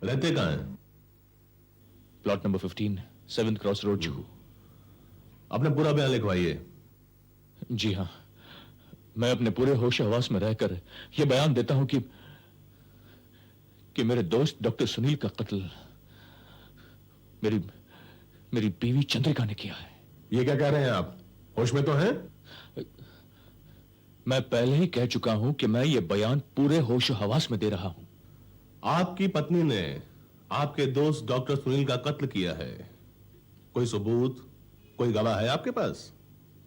रहते कहाँ हैं? Plot number 15, 7th cross road, Juhu. अपने पूरा बयान लिखवाइए। जी हाँ, मैं अपने पूरे होश हवास में रहकर यह बयान देता हूं कि मेरे दोस्त डॉक्टर सुनील का कत्ल मेरी मेरी बीवी चंद्रिका ने किया है। ये क्या कह रहे हैं आप? होश में तो हैं? मैं पहले ही कह चुका हूं कि मैं ये बयान पूरे होश हवास में दे रहा हूं। आपकी पत्नी ने आपके दोस्त डॉक्टर सुनील का कत्ल किया है। कोई सबूत, कोई गवाह है आपके पास?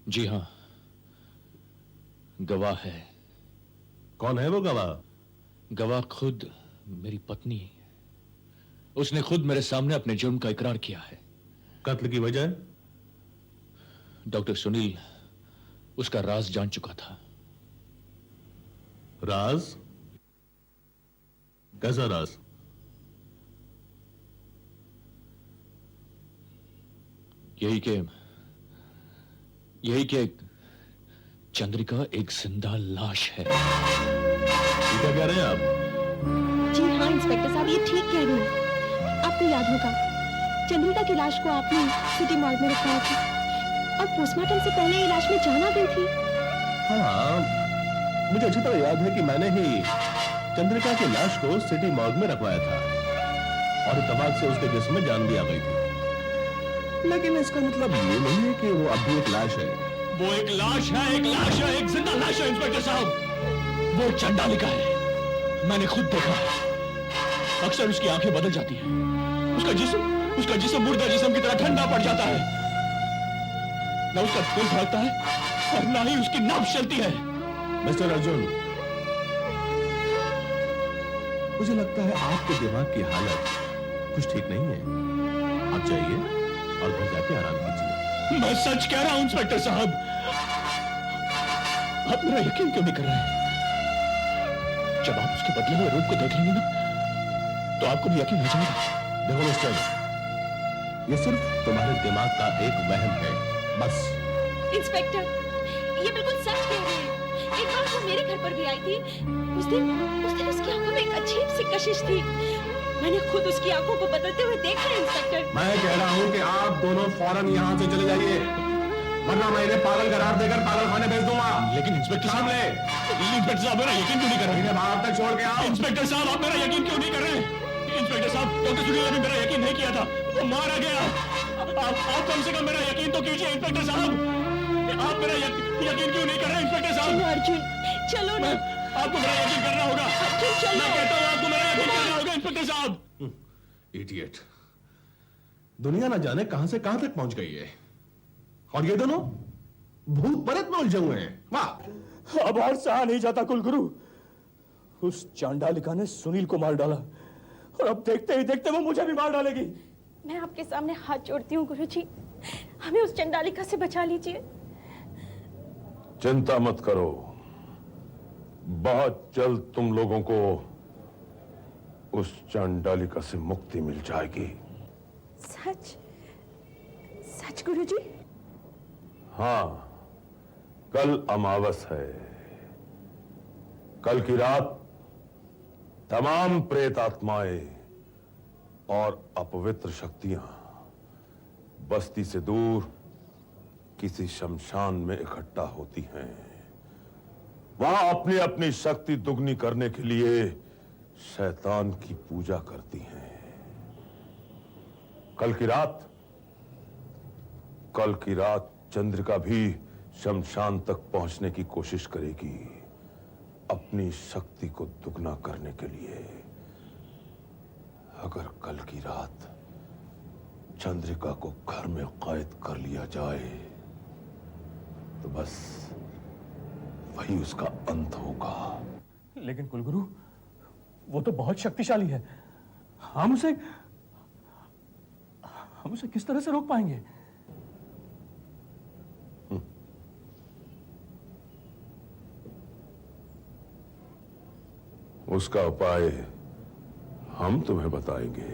जी हां, गवाह है। कौन है वो गवाह? गवाह खुद मेरी पत्नी। उसने खुद मेरे सामने अपने जुर्म का इकरार किया है। कत्ल की वजह? डॉक्टर सुनील उसका राज जान चुका था। राज? कैसा राज? यही कि चंद्रिका एक जिंदा लाश है। ये क्या कह रहे हैं आप? जी हाँ इंस्पेक्टर साहब, ये ठीक कह रही हैं। आपको याद होगा, चंद्रिका की लाश को आपने सिटी मॉर्ग में रखवाया था और पोस्टमार्टम से पहले ये लाश में जान आ गई थी। हाँ, मुझे अच्छी तरह याद है कि मैंने ही चंद्रिका की लाश को सिटी मॉर्ग में रखवाया था और इत्तेफाक से उसके जिस्म में जान भी आ गई थी। लेकिन इसका मतलब ये नहीं है कि वो अब भी एक लाश है। वो एक लाश है, एक लाश है, एक जिंदा लाश है इंस्पेक्टर साहब। वो चंडालिका है, मैंने खुद देखा है। अक्सर उसकी आंखें बदल जाती हैं। उसका जिस्म मुर्दा जिस्म की तरह ठंडा पड़ जाता है। न उसका दिल धड़कता है और न ही उसकी नाभ चलती है। मिस्टर अर्जुन, मुझे लगता है आपके दिमाग की हालत कुछ ठीक नहीं है। आप जाइए और घर जाके आराम कीजिए। मैं सच कह रहा हूं इंस्पेक्टर साहब। आप मेरा यकीन क्यों नहीं कर रहे हैं? जब आप उसके बदले हुए रूप को देख लेंगे ना, तो आपको भी यकीन हो जाएगा। देखो मिस्टर, ये सिर्फ तुम्हारे दिमाग का एक वहम है, बस। इंस्पेक्टर, ये बिल्कुल सच कह रही है। एक बार वो मेरे घर पर भी आई थी। उस दिन उसकी आंखों में एक अजीब सी कशिश थी। मैंने खुद उसकी आंखों को बदलते हुए देखा है इंस्पेक्टर। मैं कह रहा हूँ कि आप दोनों फौरन यहाँ से चले जाइए, वरना मैं इन्हें पागल करार देकर पागल खाने भेज दूंगा। लेकिन इंस्पेक्टर साहब, इंस्पेक्टर साहब मेरा यकीन क्यों नहीं कर रहे? इन्हें बाहर तक छोड़ के आओ। इंस्पेक्टर साहब, आप मेरा यकीन क्यों नहीं कर रहे? इंस्पेक्टर साहब, डॉक्टर सुनील ने मेरा यकीन नहीं किया था, वो मारा गया। आप कम से कम मेरा यकीन तो कीजिए इंस्पेक्टर साहब। आप मेरा यकीन क्यों नहीं कर रहे इंस्पेक्टर साहब? चलो अर्जुन, चलो ना। आपको मेरा यकीन करना होगा। चलो। मैं कहता हूँ आपको मेरा यकीन करना होगा इंस्पेक्टर साहब। इडियट, दुनिया ना जाने कहां से कहां तक पहुंच गई है, और ये दोनों भूत प्रेत में उलझे हुए हैं। वाह! अब और सहा नहीं जाता कुलगुरु। उस चांडालिका ने सुनील को मार डाला और अब देखते ही देखते वो मुझे भी मार डालेगी। मैं आपके सामने हाथ जोड़ती हूँ गुरुजी, हमें उस चंडालिका से बचा लीजिए। चिंता मत करो, बहुत जल्द तुम लोगों को उस चांडालिका से मुक्ति मिल जाएगी। सच? सच गुरुजी? हाँ, कल अमावस है। कल की रात तमाम प्रेत आत्माएं और अपवित्र शक्तियां बस्ती से दूर किसी शमशान में इकट्ठा होती हैं। वहां अपनी अपनी शक्ति दुगनी करने के लिए शैतान की पूजा करती हैं। कल की रात चंद्रिका भी शमशान तक पहुंचने की कोशिश करेगी, अपनी शक्ति को दुगना करने के लिए। अगर कल की रात चंद्रिका को घर में कैद कर लिया जाए तो बस वही उसका अंत होगा। लेकिन कुलगुरु, वो तो बहुत शक्तिशाली है। हम उसे किस तरह से रोक पाएंगे? उसका उपाय हम तुम्हें बताएंगे।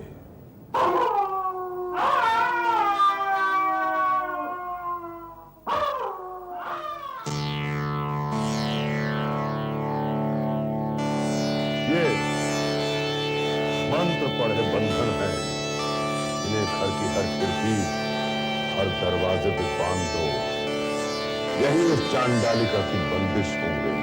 ये मंत्र पड़े बंधन हैं, इन्हें घर की हर खिड़की, हर दरवाजे पे बांध दो। यही उस चांडालिका की बंदिश होंगे।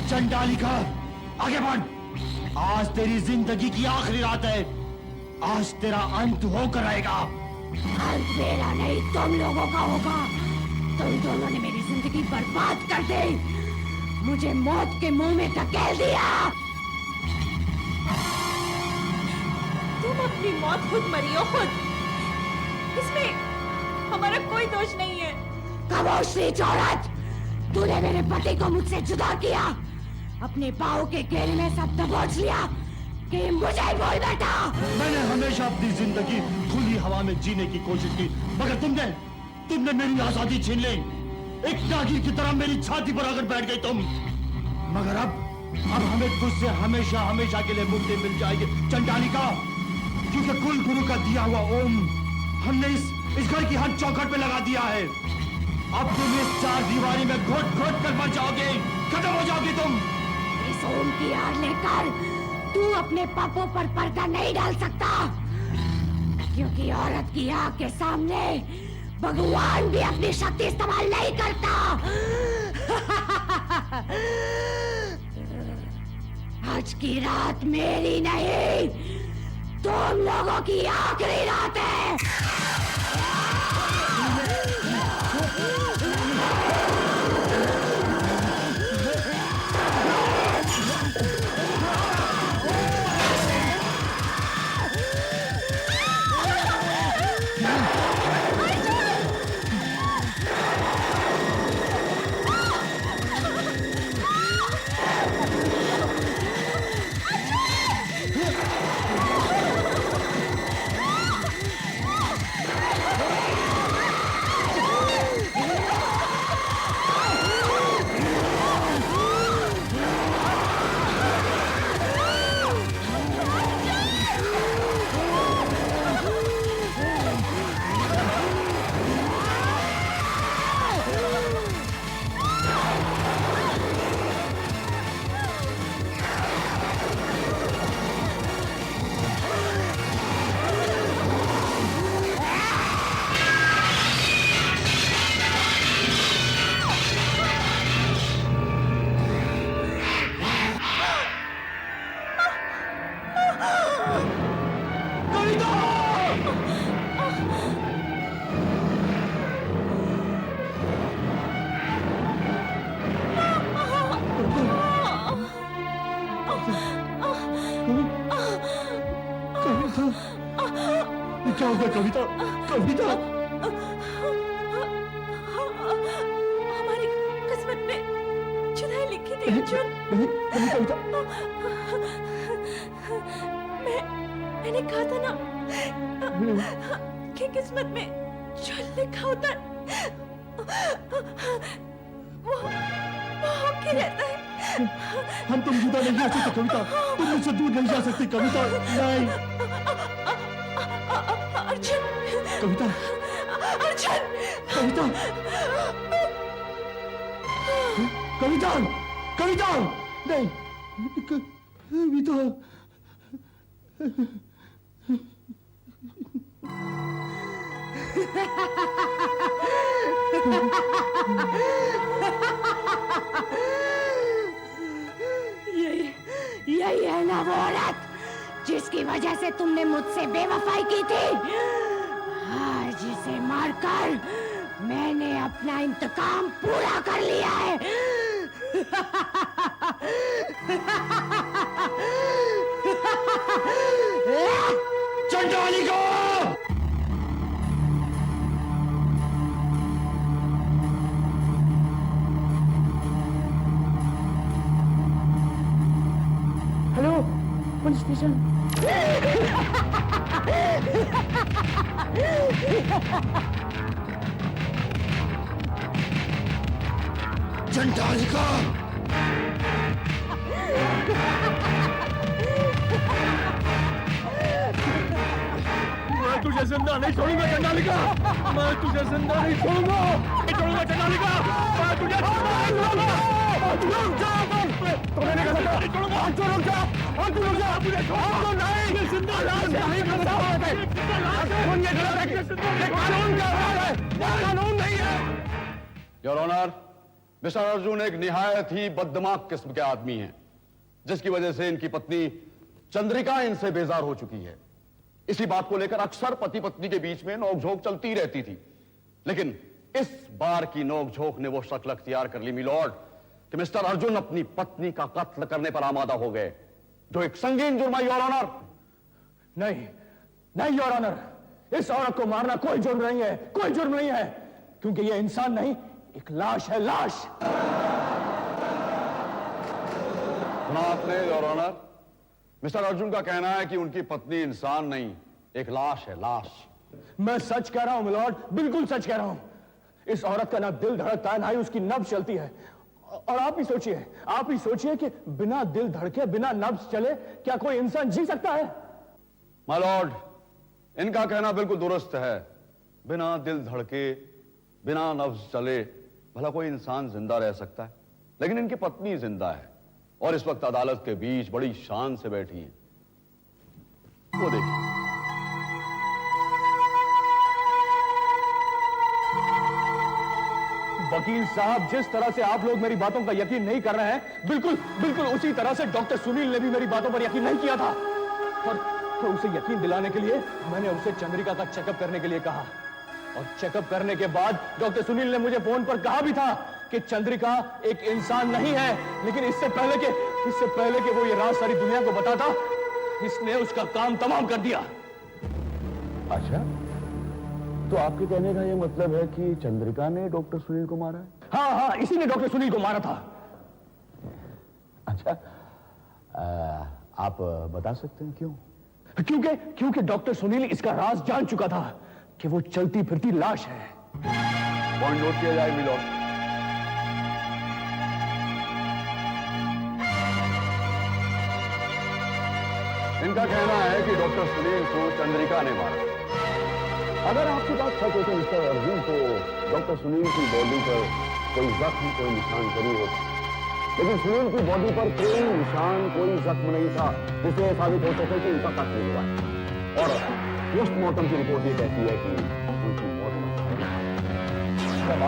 चंडालिका, आगे बढ़। आज तेरी जिंदगी की आखिरी रात है। आज तेरा अंत होकर रहेगा। अंत मेरा नहीं, तुम लोगों का होगा। तुम दोनों ने मेरी जिंदगी बर्बाद कर दी, मुझे मौत के मुंह में धकेल दिया। तुम अपनी मौत खुद मरी हो, खुद। इसमें हमारा कोई दोष नहीं है। खामोश नीच औरत, तूने मेरे पति को मुझसे जुदा किया, अपने पाँव के घेरे में सब दबोच लिया कि मुझे बोल बैठा। मैंने हमेशा अपनी जिंदगी खुली हवा में जीने की कोशिश की, मगर तुमने मेरी आजादी छीन ली। एक जागीर की तरह मेरी छाती पर आकर बैठ गई तुम। मगर अब हमें तुझसे हमेशा हमेशा के लिए मुक्ति मिल जाएगी चंडालिका, क्योंकि कुल गुरु का दिया हुआ ओम हमने इस घर की हर चौखट पे लगा दिया है। अब तुम इस चार दीवारी में घोट घोट कर मर जाओगे, खत्म हो जाओगी तुम। इस ओम की आड़ लेकर तू अपने पापों पर पर्दा नहीं डाल सकता, क्योंकि औरत की आंख के सामने भगवान भी अपनी शक्ति इस्तेमाल नहीं करता। आज की रात मेरी नहीं, तुम लोगों की आखिरी रात है। क्या हो गया कविता? कविता हमारी किस्मत में जुदाई लिखी थी अर्जुन। नहीं कविता, मैंने कहा था ना कि किस्मत में जो लिखा होता है वो होके रहता है। हम तुम जुदा नहीं हो सकते कविता, तुम मुझसे दूर नहीं जा सकती कविता। नहीं अर्जुन, कविता, अर्जुन, कविता, कविता, कविता, नहीं कविता। यही है ना वो औरत जिसकी वजह से तुमने मुझसे बेवफाई की थी। आज इसे मारकर मैंने अपना इंतकाम पूरा कर लिया है। चंडाली को हेलो पुलिस स्टेशन। चंडालिका मैं तुझे जिंदा नहीं छोड़ूंगा चंडालिका, मैं तुझे जिंदा नहीं छोड़ूंगा, नहीं छोड़ूंगा चंडालिका, मैं तुझे जिंदा नहीं छोड़ूंगा। रुक जा, तुम्हें नहीं कर सकता, नहीं छोड़ूंगा। तू रुक जा, तू रुक जा, मुझे छोड़ो नहीं, जिंदा नहीं कर सकता। कानून ये गलत है, ये कानून का है, ये कानून नहीं है। योर ऑनर, मिस्टर अर्जुन एक निहायत ही बददिमाग किस्म के आदमी हैं, जिसकी वजह से इनकी पत्नी चंद्रिका इनसे बेजार हो चुकी है। इसी बात को लेकर अक्सर पति पत्नी के बीच में नोकझोंक चलती रहती थी, लेकिन इस बार की नोकझोंक ने वो शक्ल अख्तियार कर ली मिलॉर्ड कि मिस्टर अर्जुन अपनी पत्नी का कत्ल करने पर आमादा हो गए, जो एक संगीन जुर्म है योर ऑनर। नहीं नहीं योर ऑनर, इस औरत को मारना कोई जुर्म नहीं है, कोई जुर्म नहीं है, क्योंकि ये इंसान नहीं, एक लाश है, लाश। सुना आपने योर ऑनर, मिस्टर अर्जुन का कहना है कि उनकी पत्नी इंसान नहीं, एक लाश है, लाश। मैं सच कह रहा हूं मिलॉर्ड, बिल्कुल सच कह रहा हूं। इस औरत का ना दिल धड़कता है, ना ही उसकी नब्ज चलती है। और आप ही सोचिए कि बिना दिल धड़के, बिना नब्ज चले क्या कोई इंसान जी सकता है? माय लॉर्ड, इनका कहना बिल्कुल दुरुस्त है। बिना दिल धड़के, बिना नब्ज चले भला कोई इंसान जिंदा रह सकता है? लेकिन इनकी पत्नी जिंदा है और इस वक्त अदालत के बीच बड़ी शान से बैठी है। वो देखिए। वकील साहब, जिस तरह से आप लोग मेरी बातों का यकीन नहीं कर रहे हैं, बिल्कुल उसी तरह से डॉक्टर सुनील ने भी मेरी बातों पर यकीन नहीं किया था। तो उसे यकीन दिलाने के लिए मैंने उसे चंद्रिका का चेकअप करने के लिए कहा। और चेकअप करने के बाद डॉक्टर सुनील ने मुझे फोन पर कहा भी था कि चंद्रिका एक इंसान नहीं है, लेकिन इससे पहले कि वो ये राज सारी दुनिया को बताता, इसने उसका काम तमाम कर दिया। अच्छा, तो आपके कहने का ये मतलब है कि चंद्रिका ने डॉक्टर सुनील को मारा है? हाँ, इसी ने डॉक्टर सुनील को मारा था। अच्छा, आप बता सकते हैं क्यों? क्योंकि डॉक्टर सुनील इसका राज जान चुका था कि वो चलती फिरती लाश है। पॉइंट नोट किया जाए मिलॉर्ड। इनका कहना है कि डॉक्टर सुनील को चंद्रिका ने मारा। अगर आपकी बात सच हो तो मिस्टर अर्जुन को डॉक्टर सुनील की बॉडी पर कोई जख्म, कोई निशान जरूर होता, लेकिन सुनील की बॉडी पर कोई निशान, कोई जख्म नहीं था जिससे साबित हो सके कि उनका कत्ल हुआ है। और पोस्टमार्टम की रिपोर्ट ये कहती है कि उनकी मौत मैं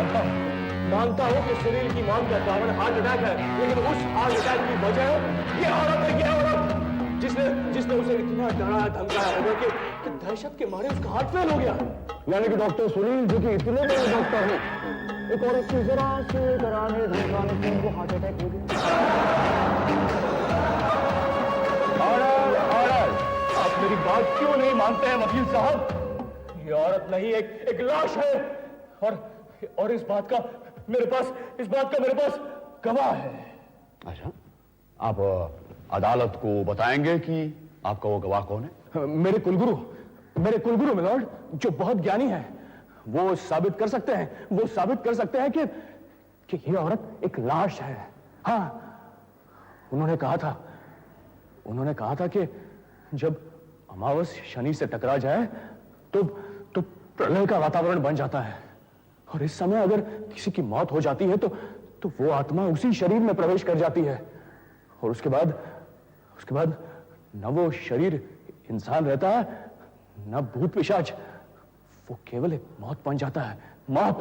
मानता हूं कि सुनील की मौत का कारण हार्ट अटैक है, लेकिन उस हार्ट अटैक की वजह ये औरत जिसने उसे इतना डराया धमकाया होगा कि दहशत के मारे उसका हार्ट फेल हो गया। यानी कि डॉक्टर सुनील जो कि इतने बड़े डॉक्टर हैं, एक औरत की जरा से डराने धमकाने से उनको हार्ट अटैक हो गया। ऑर्डर! आप मेरी बात क्यों नहीं मानते हैं वकील साहब? ये औरत नहीं, एक लाश है। और इस बात का मेरे पास गवाह है। अच्छा, आप अदालत को बताएंगे कि आपका वो गवाह कौन है? मेरे कुलगुरु मिलॉर्ड, जो बहुत ज्ञानी है, वो साबित कर सकते हैं कि ये औरत एक लाश है। हाँ, उन्होंने कहा था कि जब अमावस शनि से टकरा जाए तो प्रलय का वातावरण बन जाता है, और इस समय अगर किसी की मौत हो जाती है तो वो आत्मा उसी शरीर में प्रवेश कर जाती है, और उसके बाद न वो शरीर इंसान रहता है, न भूत पिशाच, वो केवल एक मौत बन जाता है। मौत।